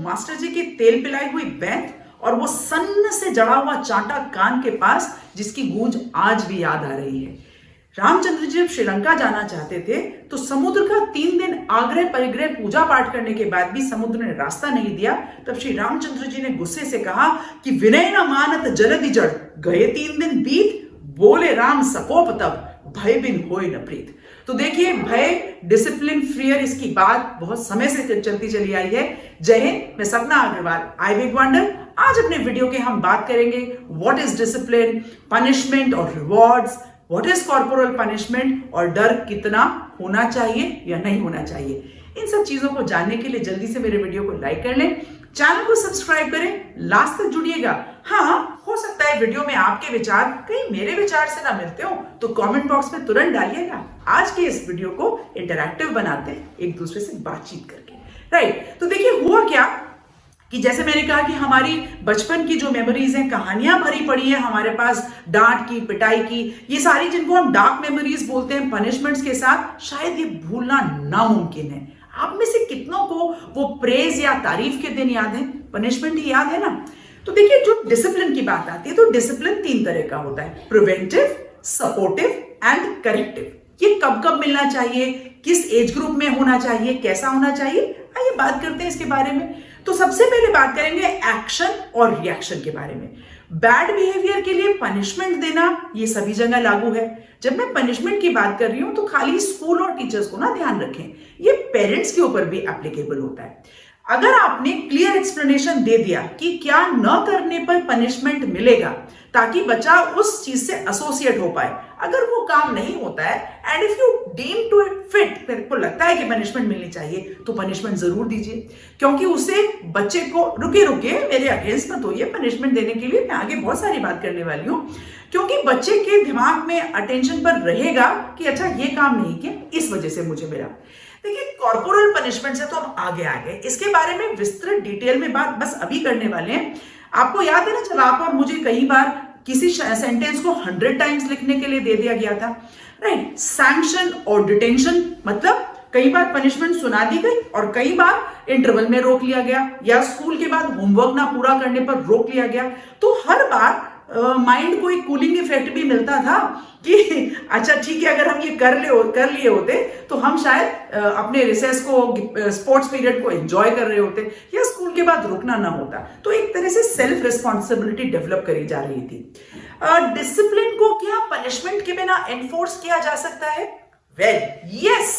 Master जी की तेल पिलाई हुई बैंत और वो सन्न से जड़ा हुआ चांटा कान के पास जिसकी गूंज आज भी याद आ रही है। रामचंद्र जी जब श्रीलंका जाना चाहते थे तो समुद्र का 3 दिन आग्रह परिग्रह पूजा पाठ करने के बाद भी समुद्र ने रास्ता नहीं दिया। तब श्री रामचंद्र जी ने गुस्से से कहा कि विनय न मानत जलधि जड़, गए 3 दिन बीत, बोले राम सकोप तब, भय बिन होय न प्रीत। तो देखिए, भय, डिसिप्लिन, फियर, इसकी बात बहुत समय से चलती चली आई है। जय हिंद, मैं सपना अग्रवाल, आई बिग वंडर। आज अपने वीडियो के हम बात करेंगे व्हाट इज डिसिप्लिन, पनिशमेंट और rewards, what is corporal punishment और डर कितना होना चाहिए या नहीं होना चाहिए। इन सब चीजों को जानने के लिए जल्दी से मेरे वीडियो को लाइक कर लें, चैनल को सब्सक्राइब करें, लास्ट तक जुड़िएगा। हाँ, हो सकता है वीडियो में आपके विचार कहीं मेरे विचार से ना मिलते हो तो कमेंट बॉक्स में तुरंत डालिएगा। आज के इस वीडियो को इंटरैक्टिव बनाते हैं एक दूसरे से बातचीत करके, राइट। तो देखिए, हुआ क्या कि जैसे मैंने कहा कि हमारी बचपन की जो मेमोरीज हैं, कहानियां भरी पड़ी है हमारे पास, डांट की, पिटाई की, ये सारी जिनको हम डार्क मेमोरीज बोलते हैं, पनिशमेंट्स के साथ, शायद ये भूलना नामुमकिन है। आप में से कितनों को वो प्रेज या तारीफ के दिन याद है, पनिशमेंट ही याद है ना। तो देखिए, जो डिसिप्लिन की बात आती है तो डिसिप्लिन 3 तरह का होता है, प्रिवेंटिव, सपोर्टिव एंड करेक्टिव। ये कब कब मिलना चाहिए, किस एज ग्रुप में होना चाहिए, कैसा होना चाहिए, आइए बात करते हैं इसके बारे में। तो सबसे पहले बात करेंगे एक्शन और रिएक्शन के बारे में। बैड बिहेवियर के लिए पनिशमेंट देना ये सभी जगह लागू है। जब मैं पनिशमेंट की बात कर रही हूं तो खाली स्कूल और टीचर्स को ना ध्यान रखें, ये पेरेंट्स के ऊपर भी एप्लीकेबल होता है। अगर आपने क्लियर एक्सप्लेनेशन दे दिया कि क्या न करने पर पनिशमेंट मिलेगा ताकि बच्चा उस चीज से एसोसिएट हो पाए, अगर वो काम नहीं होता है and if you deem to it fit, मेरे को लगता है कि पनिशमेंट मिलनी चाहिए, तो पनिशमेंट जरूर दीजिए। क्योंकि उससे बच्चे को, रुके मेरे अगेंस्ट मत होइए, पनिशमेंट देने के लिए मैं आगे बहुत सारी बात करने वाली हूं, क्योंकि बच्चे के दिमाग में अटेंशन पर रहेगा कि अच्छा ये काम नहीं किया, इस वजह से मुझे मिला। देखिए, कॉर्पोरल पनिशमेंट से तो हम आगे आ गए, इसके बारे में विस्तृत डिटेल में बात बस अभी करने वाले हैं। आपको याद है ना, जब आप और मुझे कई बार किसी सेंटेंस को 100 टाइम्स लिखने के लिए दे दिया गया था, राइट। सैंक्शन और डिटेंशन, मतलब कई बार पनिशमेंट सुना दी गई और कई बार इंटरवल में रोक लिया गया या स्कूल के बाद होमवर्क ना पूरा करने पर रोक लिया गया। तो हर बार माइंड को एक कूलिंग इफेक्ट भी मिलता था कि अच्छा ठीक है, अगर हम ये कर लिए होते तो हम शायद अपने रिसेस को, स्पोर्ट्स पीरियड को एंजॉय कर रहे होते या स्कूल के बाद रुकना ना होता। तो एक तरह से सेल्फ रिस्पॉन्सिबिलिटी डेवलप करी जा रही थी। डिसिप्लिन को क्या पनिशमेंट के बिना एनफोर्स किया जा सकता है? Well yes.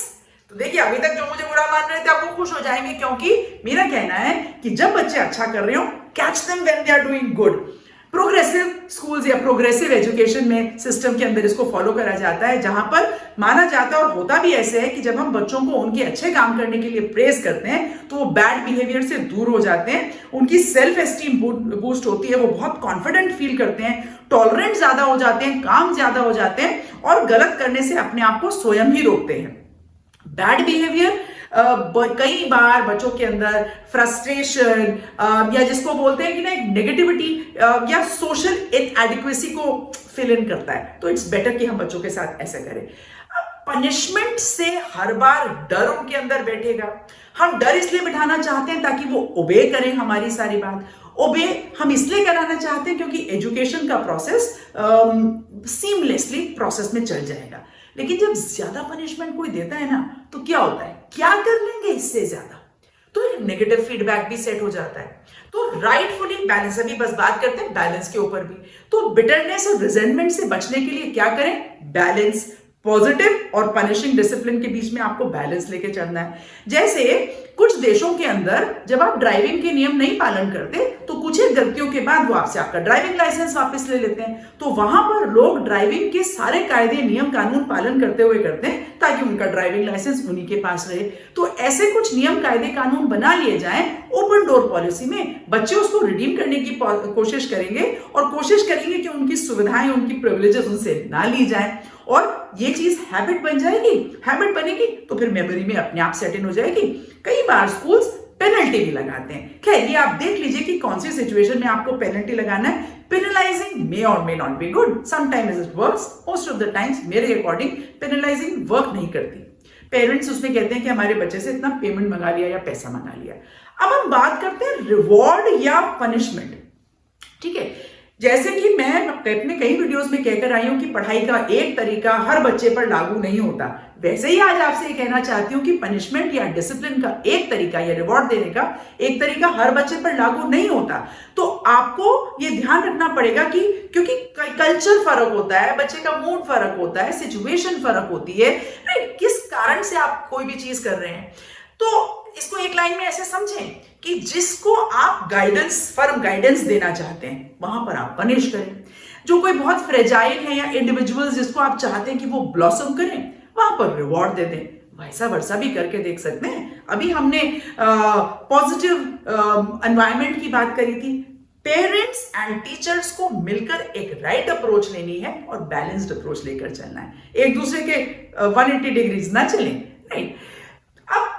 तो देखिए, अभी तक जो मुझे बुरा मान रहे थे आप वो खुश हो जाएंगे, क्योंकि मेरा कहना है कि जब बच्चे अच्छा कर रहे हो, catch them when they are doing good. Progressive schools या प्रोग्रेसिव एजुकेशन में सिस्टम के अंदर इसको फॉलो करा जाता है, जहां पर माना जाता है और होता भी ऐसे है कि जब हम बच्चों को उनके अच्छे काम करने के लिए प्रेज करते हैं तो वो बैड बिहेवियर से दूर हो जाते हैं, उनकी सेल्फ एस्टीम बूस्ट होती है, वो बहुत कॉन्फिडेंट फील करते हैं, टॉलरेंट ज्यादा हो जाते हैं, काम ज्यादा हो जाते हैं और गलत करने से अपने आप को स्वयं ही रोकते हैं। बैड बिहेवियर कई बार बच्चों के अंदर फ्रस्ट्रेशन या जिसको बोलते हैं कि ना एक नेगेटिविटी या सोशल इनएडिक्वेसी को फिल इन करता है। तो इट्स बेटर कि हम बच्चों के साथ ऐसा करें। पनिशमेंट से हर बार डर उनके अंदर बैठेगा। हम डर इसलिए बिठाना चाहते हैं ताकि वो ओबे करें हमारी सारी बात। ओबे हम इसलिए कराना चाहते हैं क्योंकि एजुकेशन का प्रोसेस सीमलेसली प्रोसेस में चल जाएगा। लेकिन जब ज्यादा पनिशमेंट कोई देता है ना तो क्या होता है, क्या कर लेंगे इससे ज्यादा, तो एक नेगेटिव फीडबैक भी सेट हो जाता है। तो राइटफुली बैलेंस, अभी बस बात करते हैं बैलेंस के ऊपर भी। तो बिटरनेस और रिजेंटमेंट से बचने के लिए क्या करें? बैलेंस, पॉजिटिव और पनिशिंग डिसिप्लिन के बीच में आपको बैलेंस लेके चलना है। जैसे कुछ देशों के अंदर जब आप ड्राइविंग के नियम नहीं पालन करते तो कुछ ही गलतियों के बाद वो आपसे आपका ड्राइविंग लाइसेंस वापस ले लेते हैं। तो वहां पर लोग ड्राइविंग के सारे कायदे, नियम, कानून पालन करते हुए करते हैं ताकि उनका ड्राइविंग लाइसेंस उन्हीं के पास रहे। तो ऐसे कुछ नियम, कायदे, कानून बना लिए जाएं ओपन डोर पॉलिसी में। बच्चे उसको रिडीम करने की कोशिश करेंगे और कोशिश करेंगे कि उनकी सुविधाएं, उनकी प्रिविलेजेस उनसे ना ली जाए और ये चीज हैबिट बन जाएगी। हैबिट बनेगी तो फिर मेमोरी में अपने आप सेट इन हो जाएगी। कई बार स्कूल्स पेनल्टी भी लगाते हैं। खैर, ये आप देख लीजिए कि कौन सी सिचुएशन में आपको पेनल्टी लगाना है। पेनलाइजिंग मे और may not be good, sometimes it works, most of the times मेरे अकॉर्डिंग पेनलाइजिंग वर्क नहीं करती। पेरेंट्स उसमें कहते हैं कि हमारे बच्चे से इतना पेमेंट मंगा लिया या पैसा मंगा लिया। अब हम बात करते हैं रिवॉर्ड या पनिशमेंट। ठीक है, जैसे कि मैं अपने कई वीडियोस में कहकर आई हूं कि पढ़ाई का एक तरीका हर बच्चे पर लागू नहीं होता, वैसे ही आज आपसे ये कहना चाहती हूं कि पनिशमेंट या डिसिप्लिन का एक तरीका या रिवॉर्ड देने का एक तरीका हर बच्चे पर लागू नहीं होता। तो आपको ये ध्यान रखना पड़ेगा कि क्योंकि कल्चर फर्क होता है, बच्चे का मूड फर्क होता है, सिचुएशन फर्क होती है, राइट, किस कारण से आप कोई भी चीज कर रहे हैं। तो इसको एक लाइन में ऐसे समझें कि जिसको आप फर्म गाइडेंस देना चाहते हैं वहां पर आप पनिश करें। जो कोई बहुत फ्रेजाइल है या इंडिविजुअल्स जिसको आप चाहते हैं कि वो ब्लॉसम करें, वहां पर रिवॉर्ड दे दें। वैसा वर्षा भी करके देख सकते हैं। अभी हमने पॉजिटिव एनवायरनमेंट की बात करी थी। पेरेंट्स एंड टीचर्स को मिलकर एक राइट अप्रोच लेनी है और बैलेंस्ड अप्रोच लेकर चलना है, एक दूसरे के 180 डिग्रीज ना चलें, राइट। अब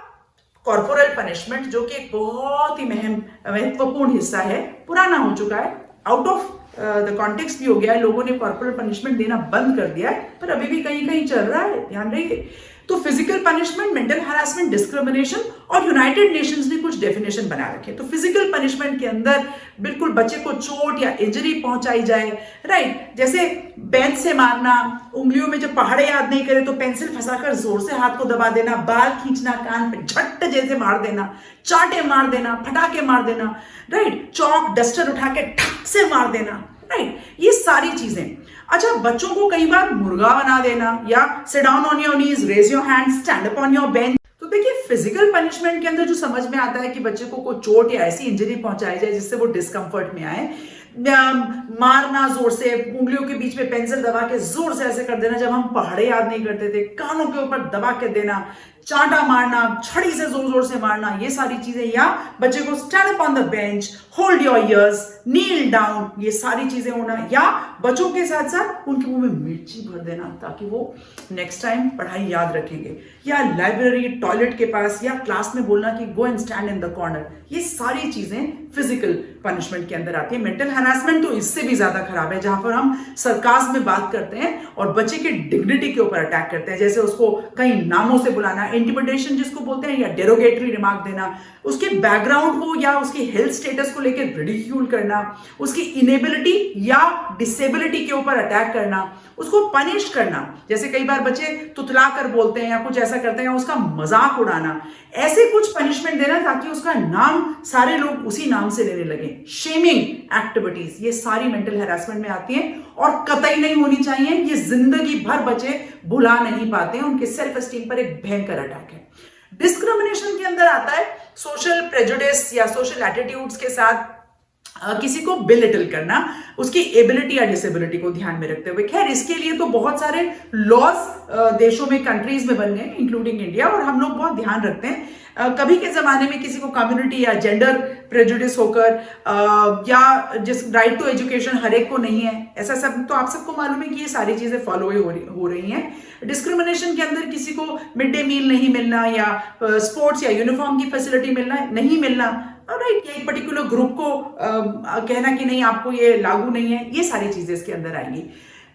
कॉर्पोरल पनिशमेंट, जो कि एक बहुत ही महत्वपूर्ण हिस्सा है, पुराना हो चुका है, आउट ऑफ द कॉन्टेक्स्ट भी हो गया है, लोगों ने कॉर्पोरल पनिशमेंट देना बंद कर दिया है, पर अभी भी कहीं कहीं चल रहा है, ध्यान रखिए। तो physical punishment, mental harassment, discrimination और यूनाइटेड नेशंस ने कुछ डेफिनेशन बना रखे। तो फिजिकल पनिशमेंट के अंदर बिल्कुल बच्चे को चोट या इंजरी पहुंचाई जाए, राइट, जैसे बेंच से मारना, उंगलियों में जब पहाड़े याद नहीं करे तो पेंसिल फंसाकर जोर से हाथ को दबा देना, बाल खींचना, कान पे झट जैसे मार देना, चांटे मार देना, फटाके मार देना, राइट, चौक डस्टर उठा के ठक से मार देना, राइट, ये सारी चीजें। अच्छा, बच्चों को कई बार मुर्गा बना देना या sit down on your knees, raise your hand, stand up on your bench. तो देखिए, फिजिकल पनिशमेंट के अंदर जो समझ में आता है कि बच्चे को कोई चोट या ऐसी इंजरी पहुंचाई जाए जिससे वो डिस्कंफर्ट में आए, मारना जोर से, उंगलियों के बीच में पेंसिल दबा के जोर से ऐसे कर देना जब हम पहाड़े याद नहीं करते थे, कानों के ऊपर दबा के देना, चांटा मारना, छड़ी से जोर जोर से मारना, ये सारी चीजें, या बच्चे को stand up on the bench, hold your ears, kneel down, ये सारी चीजें होना, या बच्चों के साथ साथ उनके मुंह में मिर्ची भर देना ताकि वो नेक्स्ट टाइम पढ़ाई याद रखेंगे, या लाइब्रेरी टॉयलेट के पास या क्लास में बोलना कि go and stand in the corner, ये सारी चीजें फिजिकल पनिशमेंट के अंदर आती है। मेंटल हैरेसमेंट तो इससे भी ज्यादा खराब है, जहां पर हम सरकाज़्म में बात करते हैं और बच्चे के डिग्निटी के ऊपर अटैक करते हैं, जैसे उसको कई नामों से बुलाना, इंटिमिडेशन जिसको बोलते हैं, या डेरोगेटरी रिमार्क देना, उसके बैकग्राउंड को या उसकी हेल्थ स्टेटस को लेकर रिडिक्यूल करना, उसकी इनेबिलिटी या डिसेबिलिटी के ऊपर अटैक करना, उसको पनिश करना, जैसे कई बार बच्चे तुतला कर बोलते हैं या कुछ ऐसा करते हैं, उसका मजाक उड़ाना, ऐसे कुछ पनिशमेंट देना ताकि उसका नाम सारे लोग उसी नाम से लेने लगे। शेमिंग एक्टिविटीज, ये सारी मेंटल हैरेसमेंट में आती हैं और कतई नहीं होनी चाहिए। ये जिंदगी भर बच्चे भुला नहीं पाते हैं, उनके सेल्फ एस्टीम पर एक भयंकर अटैक है। डिस्क्रिमिनेशन के अंदर आता है सोशल प्रेजुडिस या सोशल एटीट्यूड्स के साथ किसी को बिलिटल करना, उसकी एबिलिटी या डिसेबिलिटी को ध्यान में रखते हुए। खैर, इसके लिए तो बहुत सारे लॉज देशों में, कंट्रीज में बन गए, इंक्लूडिंग इंडिया, और हम लोग बहुत ध्यान रखते हैं। कभी के जमाने में किसी को कम्युनिटी या जेंडर प्रेजुडिस होकर या जिस राइट टू एजुकेशन हर एक को नहीं है, ऐसा सब तो आप सबको मालूम है कि ये सारी चीजें फॉलो हो रही हैं। डिस्क्रिमिनेशन के अंदर किसी को मिड डे मील नहीं मिलना या स्पोर्ट्स या यूनिफॉर्म की फैसिलिटी नहीं मिलना, राइट, एक पर्टिकुलर ग्रुप को कहना कि नहीं आपको ये लागू नहीं है, ये सारी चीजें इसके अंदर आएंगी।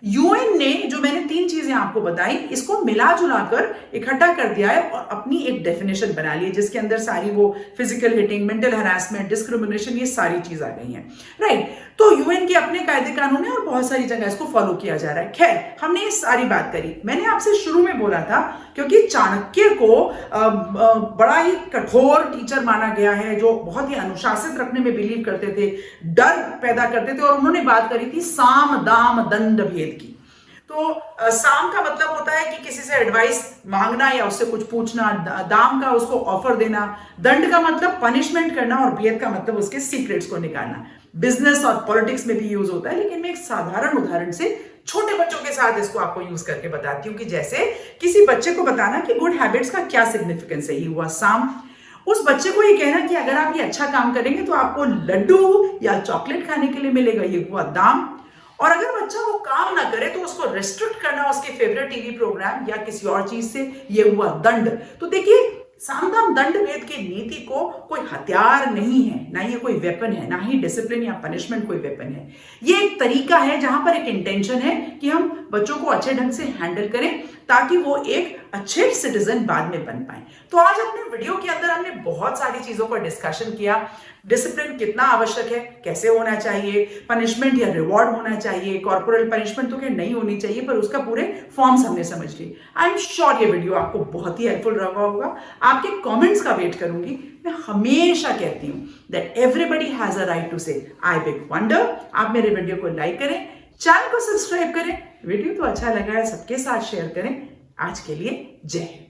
यूएन ने जो मैंने 3 चीजें आपको बताई, इसको मिला जुला कर इकट्ठा कर दिया है और अपनी एक डेफिनेशन बना ली है जिसके अंदर सारी वो physical hitting, mental harassment, discrimination, ये सारी चीज आ गई हैं, राइट। तो यूएन के अपने कायदे कानून है और बहुत सारी जगह इसको फॉलो किया जा रहा है। खैर, हमने ये सारी बात करी। मैंने आपसे शुरू में बोला था क्योंकि चाणक्य को बड़ा ही कठोर टीचर माना गया है, जो बहुत ही अनुशासित रखने में बिलीव करते थे, डर पैदा करते थे, और उन्होंने बात करी थी साम दाम दंड भेद की। तो साम का मतलब होता है कि किसी से एडवाइस मांगना या उससे कुछ पूछना, दाम का उसको ऑफर देना, दंड का मतलब पनिशमेंट करना, और भेद का मतलब उसके सीक्रेट्स को निकालना। बिजनेस और पॉलिटिक्स में भी यूज होता है, लेकिन मैं एक साधारण उदाहरण से छोटे बच्चों के साथ इसको आपको यूज करके बताती हूँ कि जैसे किसी बच्चे को बताना कि गुड हैबिट्स का क्या सिग्निफिकेंस है, ये हुआ साम। उस बच्चे को ये कहना कि अगर आप ये अच्छा काम करेंगे तो आपको लड्डू या चॉकलेट खाने के लिए मिलेगा, ये हुआ दाम। और अगर बच्चा वो काम ना करे तो उसको रेस्ट्रिक्ट करना उसके फेवरेट टीवी प्रोग्राम या किसी और चीज से, ये हुआ दंड। तो देखिए, सामदाम दंड भेद की नीति को कोई हथियार नहीं है, ना ये कोई वेपन है, ना ही डिसिप्लिन या पनिशमेंट कोई वेपन है। ये एक तरीका है जहां पर एक इंटेंशन है कि हम बच्चों को अच्छे ढंग से हैंडल करें ताकि वो एक अच्छे सिटीजन बाद में बन पाए। तो आज अपने वीडियो के अंदर हमने बहुत सारी चीजों पर डिस्कशन किया। डिसिप्लिन कितना आवश्यक है, कैसे होना चाहिए, पनिशमेंट या रिवॉर्ड होना चाहिए, कॉर्पोरल पनिशमेंट तो क्या नहीं होनी चाहिए, पर उसका पूरे फॉर्म्स हमने समझ लिए। आई एम श्योर ये वीडियो आपको बहुत ही हेल्पफुल रहा होगा। आपके कमेंट्स का वेट करूंगी। मैं हमेशा कहती हूं that everybody has a right to say I big wonder. आप मेरे वीडियो को लाइक करें, चैनल को सब्सक्राइब करें, वीडियो तो अच्छा लगा है सबके साथ शेयर करें। आज के लिए जय हिंद।